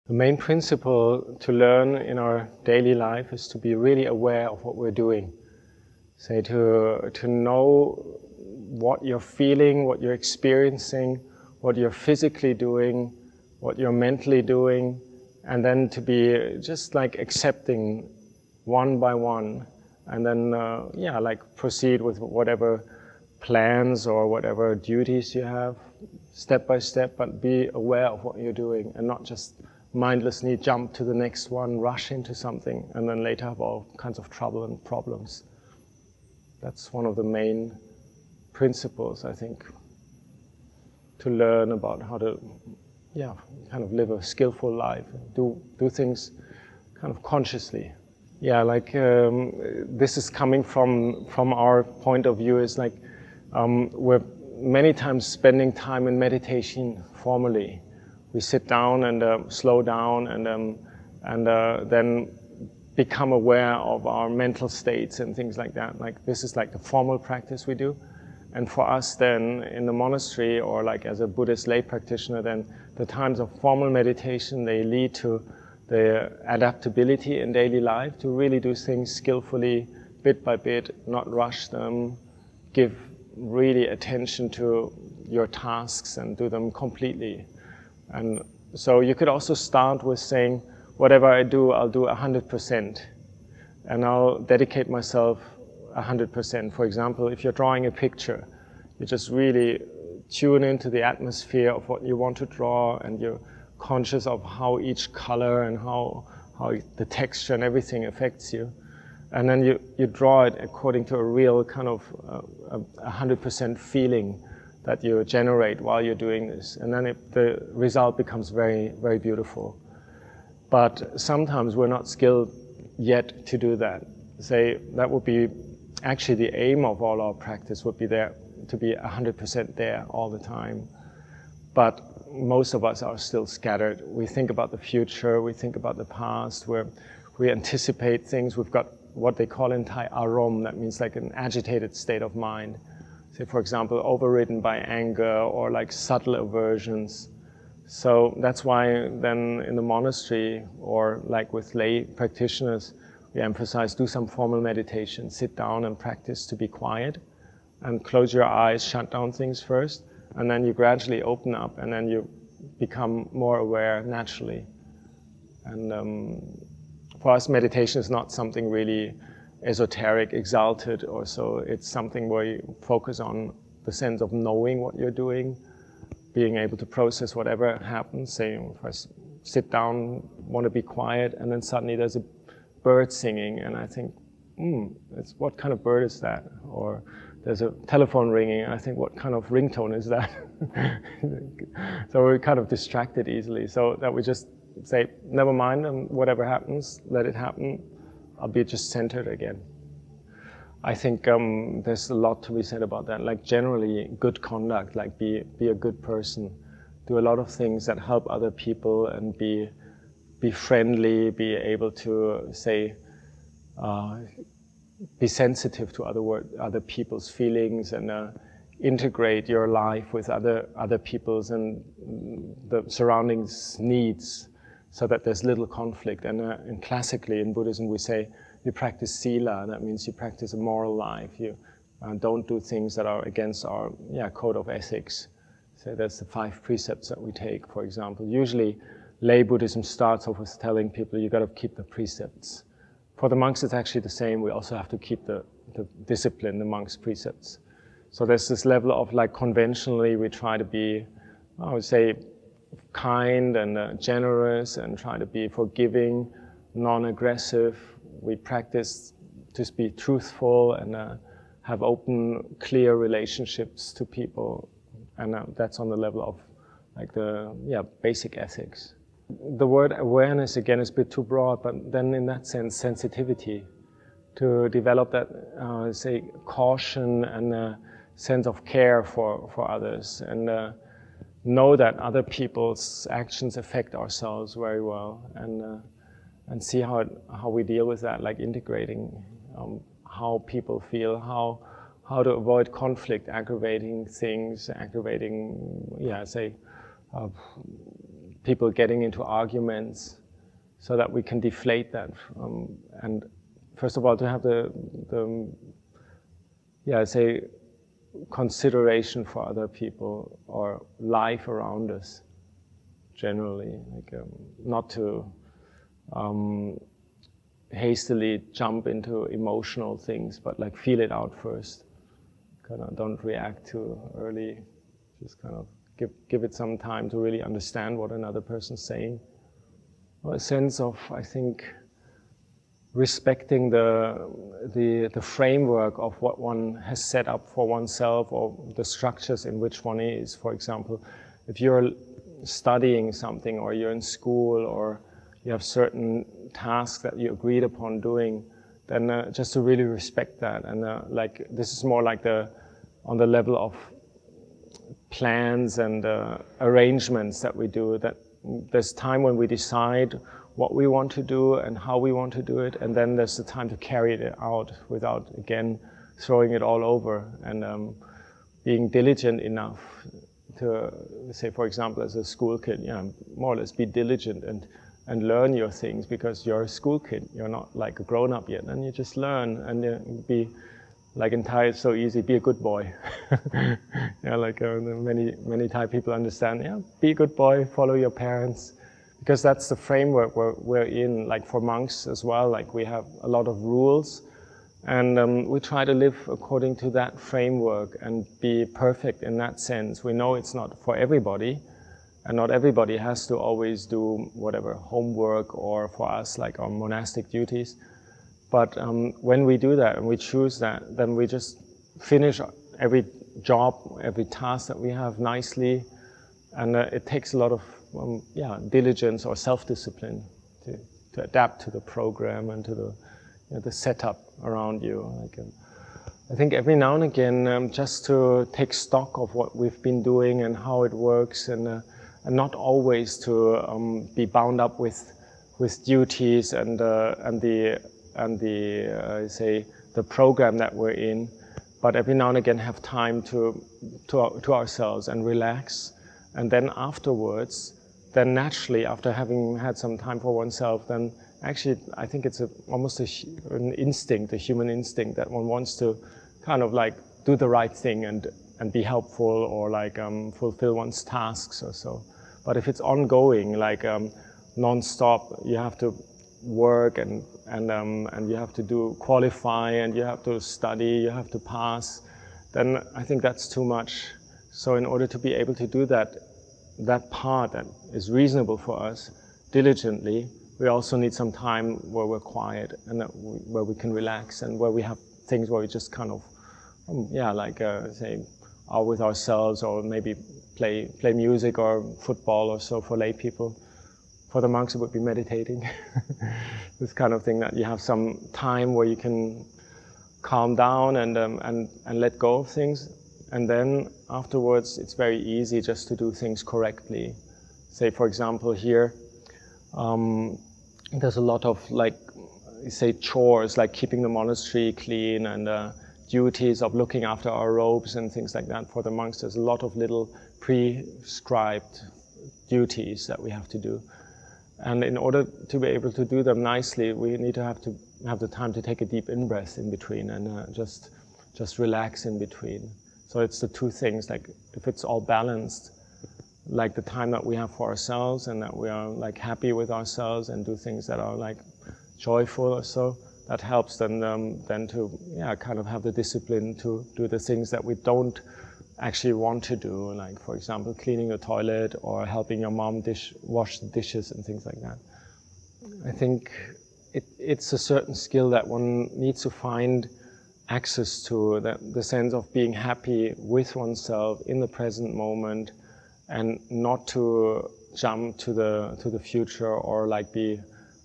The main principle to learn in our daily life is to be really aware of what we're doing. Say to know what you're feeling, what you're experiencing, what you're physically doing, what you're mentally doing, and then to be just like accepting one by one, and then like proceed with whatever plans or whatever duties you have, step by step, but be aware of what you're doing and not just mindlessly jump to the next one, rush into something, and then later have all kinds of trouble and problems. That's one of the main principles, I think, to learn about how to, kind of live a skillful life, do things kind of consciously. Yeah, like this is coming from our point of view is like we're many times spending time in meditation formally. We sit down and slow down and then become aware of our mental states and things like that. Like this is like the formal practice we do. And for us then in the monastery or like as a Buddhist lay practitioner, then the times of formal meditation, they lead to the adaptability in daily life to really do things skillfully, bit by bit, not rush them, give really attention to your tasks and do them completely. And so you could also start with saying, whatever I do, I'll do 100%. And I'll dedicate myself 100%. For example, if you're drawing a picture, you just really tune into the atmosphere of what you want to draw, and you're conscious of how each color and how the texture and everything affects you. And then you draw it according to a real kind of 100% feeling that you generate while you're doing this. And then the result becomes very, very beautiful. But sometimes we're not skilled yet to do that. Say, that would be actually the aim of all our practice would be there, to be 100% there all the time. But most of us are still scattered. We think about the future, we think about the past, we anticipate things. We've got what they call in Thai arom, that means like an agitated state of mind. Say, for example, overridden by anger or like subtle aversions. So that's why then in the monastery or like with lay practitioners, we emphasize do some formal meditation, sit down and practice to be quiet and close your eyes, shut down things first, and then you gradually open up and then you become more aware naturally. And for us, meditation is not something really esoteric, exalted or so. It's something where you focus on the sense of knowing what you're doing, being able to process whatever happens. Say, if I sit down, want to be quiet, and then suddenly there's a bird singing, and I think, what kind of bird is that? Or there's a telephone ringing, and I think, what kind of ringtone is that? So we're kind of distracted easily, so that we just say, never mind, and whatever happens, let it happen. I'll be just centered again. I think there's a lot to be said about that. Like generally, good conduct, like be a good person, do a lot of things that help other people, and be friendly, be able to say, be sensitive to other people's feelings, and integrate your life with other people's and the surroundings' needs, so that there's little conflict. And classically in Buddhism we say you practice sila, that means you practice a moral life. You don't do things that are against our code of ethics. So that's the 5 precepts that we take, for example. Usually lay Buddhism starts off with telling people you got to keep the precepts. For the monks it's actually the same. We also have to keep the discipline, the monks' precepts. So there's this level of like conventionally we try to be, I would say, kind and generous, and try to be forgiving, non-aggressive. We practice to be truthful and have open, clear relationships to people, and that's on the level of like the basic ethics. The word awareness again is a bit too broad, but then in that sense sensitivity, to develop that say caution and a sense of care for others, and know that other people's actions affect ourselves very well, and see how we deal with that, like integrating how people feel, how to avoid conflict, aggravating things, people getting into arguments, so that we can deflate that. And first of all, to have the say, consideration for other people or life around us generally, like not to hastily jump into emotional things, but like feel it out first. Kind of don't react too early. Just kind of give it some time to really understand what another person's saying. Or a sense of, I think, respecting the framework of what one has set up for oneself, or the structures in which one is. For example, if you're studying something, or you're in school, or you have certain tasks that you agreed upon doing, then just to really respect that. And like, this is more like on the level of plans and arrangements that we do, that there's time when we decide what we want to do and how we want to do it, and then there's the time to carry it out without, again, throwing it all over, and being diligent enough to, say, for example, as a school kid, more or less be diligent and learn your things, because you're a school kid, you're not like a grown-up yet, and you just learn, and be like in Thai, it's so easy, be a good boy. Like many Thai people understand, be a good boy, follow your parents, because that's the framework we're in. Like for monks as well, like we have a lot of rules, and we try to live according to that framework and be perfect in that sense. We know it's not for everybody, and not everybody has to always do whatever homework, or for us, like our monastic duties. But when we do that and we choose that, then we just finish every job, every task that we have nicely, and it takes a lot of diligence or self-discipline to adapt to the program and to the setup around you. Like, I think every now and again, just to take stock of what we've been doing and how it works, and not always to be bound up with duties and the program that we're in, but every now and again have time to ourselves and relax, and then afterwards, then naturally, after having had some time for oneself, then actually I think it's almost an instinct, a human instinct, that one wants to kind of like do the right thing and be helpful, or like fulfill one's tasks or so. But if it's ongoing, like non-stop, you have to work and you have to qualify, and you have to study, you have to pass, then I think that's too much. So in order to be able to do that part that is reasonable for us diligently, we also need some time where we're quiet, and where we can relax, and where we have things where we just kind of, say, are with ourselves, or maybe play music or football or so for lay people. For the monks, it would be meditating. This kind of thing, that you have some time where you can calm down and let go of things. And then afterwards, it's very easy just to do things correctly. Say, for example, here, there's a lot of, like, say, chores, like keeping the monastery clean, and duties of looking after our robes and things like that. For the monks, there's a lot of little prescribed duties that we have to do. And in order to be able to do them nicely, we need to have the time to take a deep in-breath in between, and just relax in between. So it's the two things, like if it's all balanced, like the time that we have for ourselves, and that we are like happy with ourselves and do things that are like joyful or so, that helps then to kind of have the discipline to do the things that we don't actually want to do, like for example cleaning the toilet, or helping your mom wash the dishes and things like that. I think it's a certain skill that one needs to find access to, the sense of being happy with oneself in the present moment, and not to jump to the future, or like be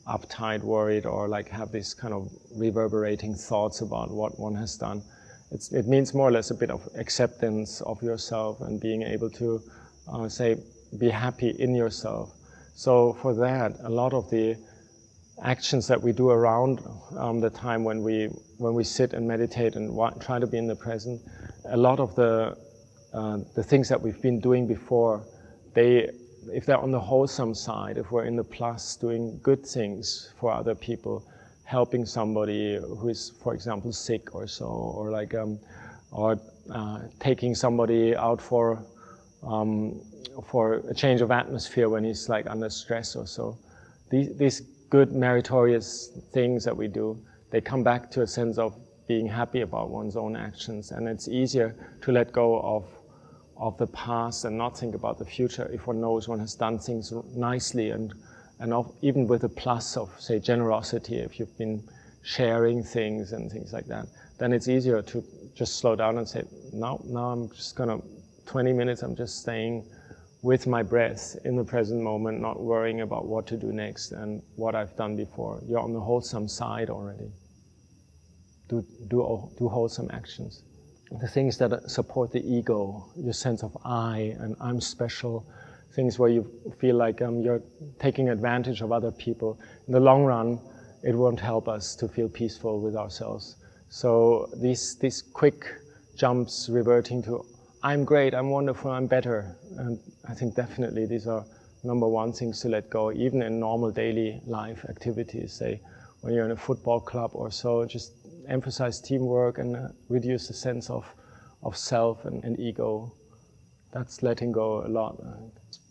uptight, worried, or like have these kind of reverberating thoughts about what one has done. It means more or less a bit of acceptance of yourself, and being able to say, be happy in yourself. So for that, a lot of the actions that we do around the time when we sit and meditate and try to be in the present, a lot of the things that we've been doing before, they if they're on the wholesome side, if we're in the plus, doing good things for other people, helping somebody who is, for example, sick or so, or like, or taking somebody out for a change of atmosphere when he's like under stress or so. These good meritorious things that we do, they come back to a sense of being happy about one's own actions, and it's easier to let go of the past and not think about the future if one knows one has done things nicely, and even with a plus of, say, generosity, if you've been sharing things and things like that, then it's easier to just slow down and say, now I'm just gonna, 20 minutes I'm just staying with my breath in the present moment, not worrying about what to do next and what I've done before. You're on the wholesome side already. Do wholesome actions. The things that support the ego, your sense of I and I'm special, things where you feel like you're taking advantage of other people. In the long run, it won't help us to feel peaceful with ourselves. So these quick jumps reverting to I'm great, I'm wonderful, I'm better. And I think definitely these are number one things to let go, even in normal daily life activities. Say, when you're in a football club or so, just emphasize teamwork and reduce the sense of self and ego. That's letting go a lot.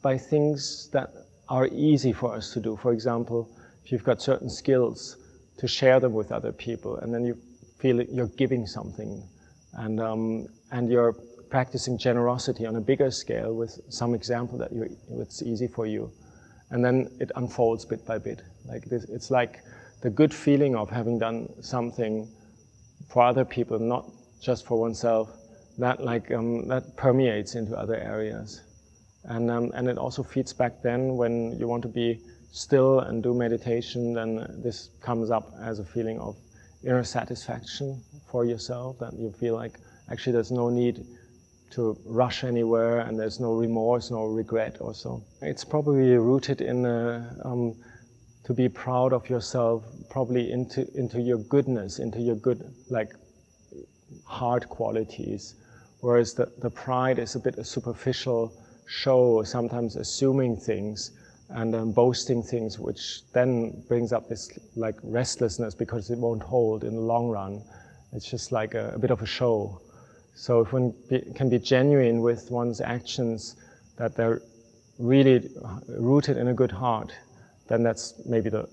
By things that are easy for us to do. For example, if you've got certain skills, to share them with other people, and then you feel you're giving something, and you're practicing generosity on a bigger scale with some example that it's easy for you, and then it unfolds bit by bit. Like this, it's like the good feeling of having done something for other people, not just for oneself. That that permeates into other areas, and it also feeds back. Then, when you want to be still and do meditation, then this comes up as a feeling of inner satisfaction for yourself. That you feel like actually there's no need to rush anywhere, and there's no remorse, no regret, or so. It's probably rooted in to be proud of yourself, probably into your goodness, into your good, like, heart qualities. Whereas the pride is a bit a superficial show, sometimes assuming things and boasting things, which then brings up this like restlessness because it won't hold in the long run. It's just like a bit of a show. So if one can be genuine with one's actions, that they're really rooted in a good heart, then that's maybe the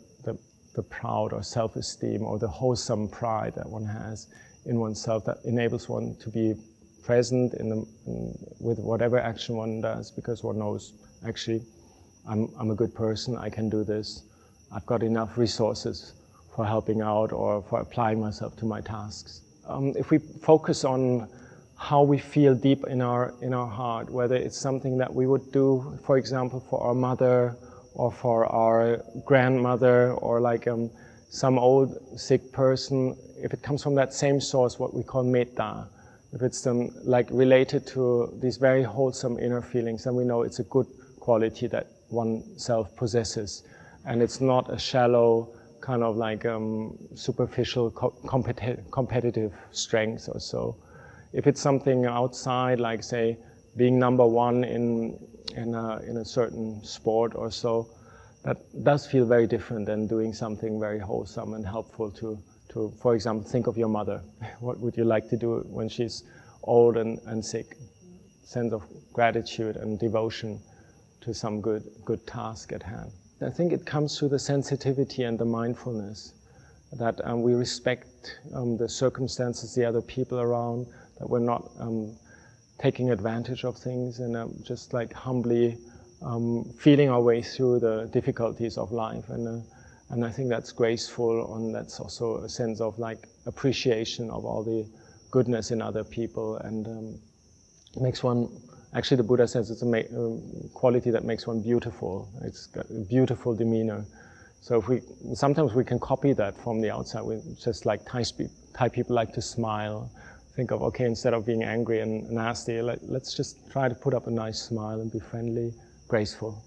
proud or self-esteem or the wholesome pride that one has in oneself, that enables one to be present with whatever action one does, because one knows, actually, I'm a good person, I can do this, I've got enough resources for helping out or for applying myself to my tasks. If we focus on how we feel deep in our heart, whether it's something that we would do, for example, for our mother or for our grandmother, or like some old sick person, if it comes from that same source, what we call metta, if it's like related to these very wholesome inner feelings, then we know it's a good quality that oneself possesses, and it's not a shallow kind of like superficial competitive strength or so. If it's something outside, like say being number one in a certain sport or so, that does feel very different than doing something very wholesome and helpful to, for example, think of your mother. What would you like to do when she's old and sick? Sense of gratitude and devotion to some good task at hand. I think it comes through the sensitivity and the mindfulness, that we respect the circumstances, the other people around, that we're not taking advantage of things, and just like humbly feeling our way through the difficulties of life. And I think that's graceful, and that's also a sense of like appreciation of all the goodness in other people, and makes one, actually the Buddha says it's a quality that makes one beautiful. It's got a beautiful demeanor. So sometimes we can copy that from the outside. We just like Thai people like to smile. Think of, okay, instead of being angry and nasty, let's just try to put up a nice smile and be friendly, graceful.